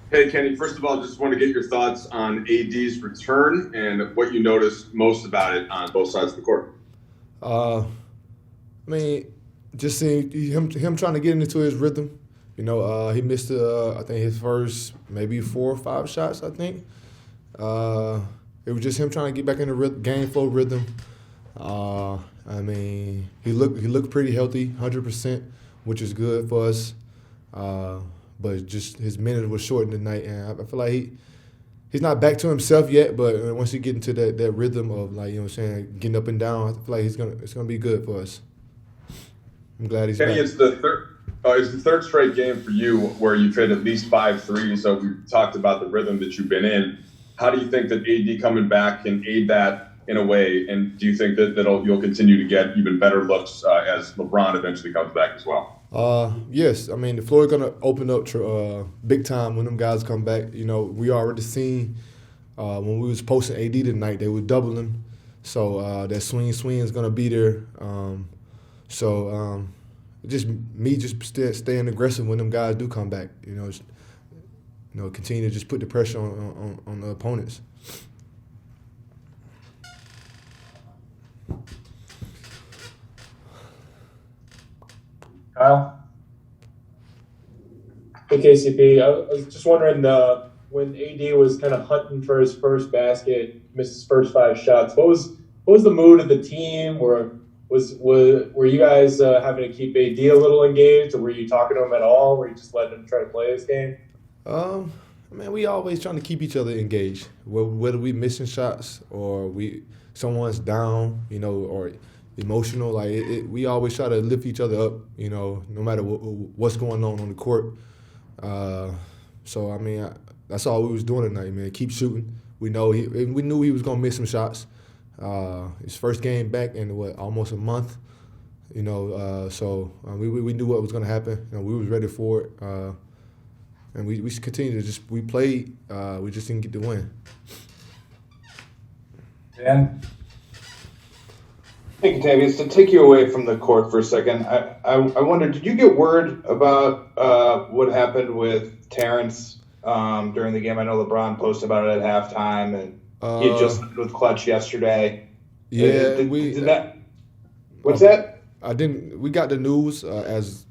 Hey, Kenny, first of all, just want to get your thoughts on AD's return and what you noticed most about it on both sides of the court. Uh, I mean, just seeing him trying to get into his rhythm. He missed I think his first maybe 4 or 5 shots. I think it was just him trying to get back in the game flow rhythm. I mean, he looked pretty healthy, 100%, which is good for us. Uh, but just his minute was short in the night, and I feel like he's not back to himself yet. But once he get into that rhythm of, like, what I'm saying, getting up and down, I feel like it's gonna be good for us. I'm glad he's Kenny, back. it's the third straight game for you where you've hit at least 5 threes. So we talked about the rhythm that you've been in. How do you think that AD coming back can aid that in a way? And do you think that you'll continue to get even better looks as LeBron eventually comes back as well? Yes, I mean the floor is gonna open up big time when them guys come back. We already seen when we was posting AD tonight, they were doubling, so that swing is gonna be there. So just me just staying aggressive when them guys do come back. Continue to just put the pressure on the opponents. Kyle? Hey, KCP. I was just wondering when AD was kind of hunting for his first basket, missed his first 5 shots. What was the mood of the team? Were you guys having to keep AD a little engaged, or were you talking to him at all? Were you just letting him try to play his game? Man, we always trying to keep each other engaged. Whether we missing shots or someone's down, or emotional, like we always try to lift each other up, no matter what's going on the court. So I mean, that's all we was doing tonight, man. Keep shooting. We knew he was gonna miss some shots. His first game back in almost a month, so we knew what was gonna happen. We was ready for it. And we continued to we played. We just didn't get the win. Dan? Hey, Kentavious, to take you away from the court for a second, I wonder, did you get word about what happened with Terrence during the game? I know LeBron posted about it at halftime, and he had just with Clutch yesterday. Yeah, did that? What's that? I didn't. We got the news as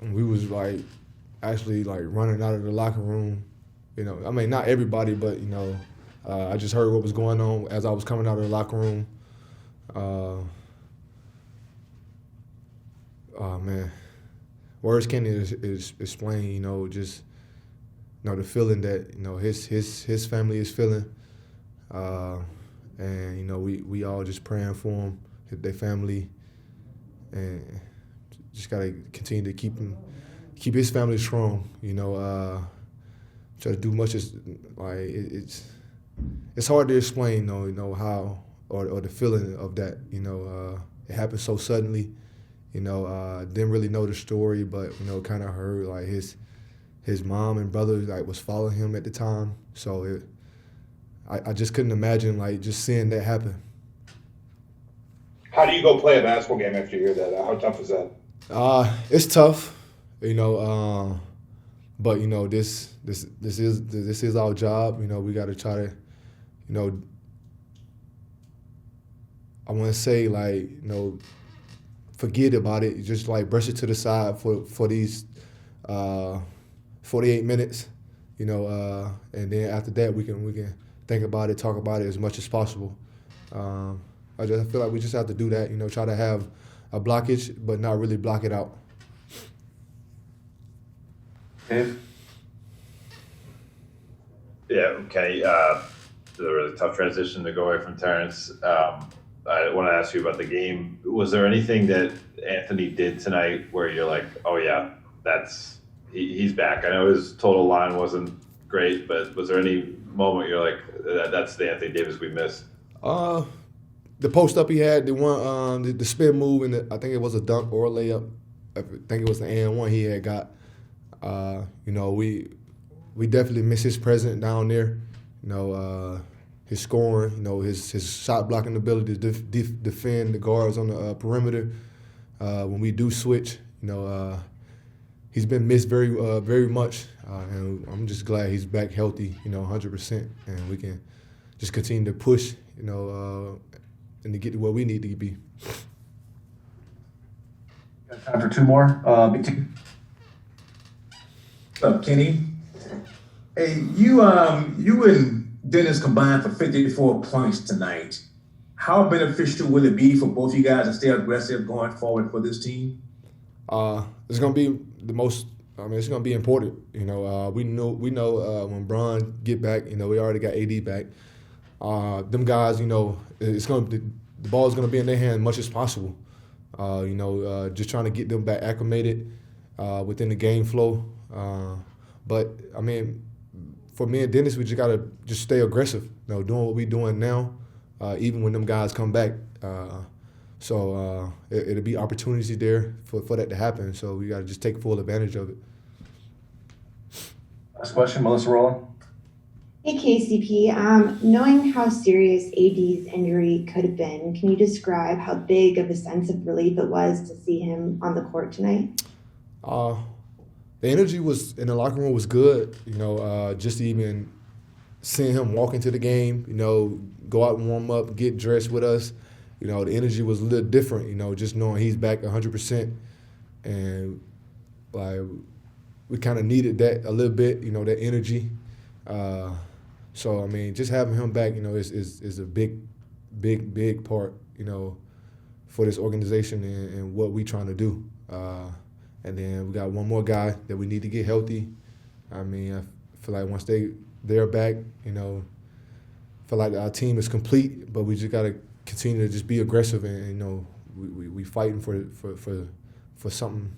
we was actually running out of the locker room. I mean, not everybody, but I just heard what was going on as I was coming out of the locker room. Oh man, words can't is explain. Just the feeling that his family is feeling, and we all just praying for him, their family, and just gotta continue to keep his family strong. Try to do much as it's hard to explain though, how or the feeling of that. It happened so suddenly. Didn't really know the story, but kind of heard his mom and brother was following him at the time. So I just couldn't imagine just seeing that happen. How do you go play a basketball game after you hear that? How tough is that? It's tough, but this is our job. We got to try to, I want to say forget about it. Just brush it to the side for these 48 minutes, and then after that we can think about it, talk about it as much as possible. I feel like we just have to do that. Try to have a blockage, but not really block it out. Dave? Yeah, okay. A really tough transition to go away from Terrence. I want to ask you about the game. Was there anything that Anthony did tonight where you're like, oh yeah, he's back? I know his total line wasn't great, but was there any moment you're like, that's the Anthony Davis we missed? The post up he had, the one, the spin move, and I think it was a dunk or a layup. I think it was the and one he had got. We definitely miss his presence down there. His scoring, his shot blocking ability to defend the guards on the perimeter. When we do switch, he's been missed very much, and I'm just glad he's back healthy, 100%, and we can just continue to push, and to get to where we need to be. Got time for two more. What's up, Kenny? Hey, you and Dennis combined for 54 points tonight. How beneficial will it be for both you guys to stay aggressive going forward for this team? It's gonna be the most. It's gonna be important. We know when Bron get back. We already got AD back. Them guys, it's the ball's gonna be in their hand as much as possible. Just trying to get them back acclimated within the game flow. But for me and Dennis, we just gotta just stay aggressive. Doing what we're doing now, even when them guys come back. So it'll be opportunities there for that to happen. So we gotta just take full advantage of it. Last question, Melissa Rowland. Hey, KCP. Knowing how serious AD's injury could have been, can you describe how big of a sense of relief it was to see him on the court tonight? The energy was in the locker room was good. Just even seeing him walk into the game, go out and warm up, get dressed with us. The energy was a little different. Just knowing he's back 100%, and we kind of needed that a little bit. That energy. So just having him back, is a big part, for this organization and what we trying to do. And then we got one more guy that we need to get healthy. I feel like once they're back, feel like our team is complete, but we just gotta continue to just be aggressive and we fighting for something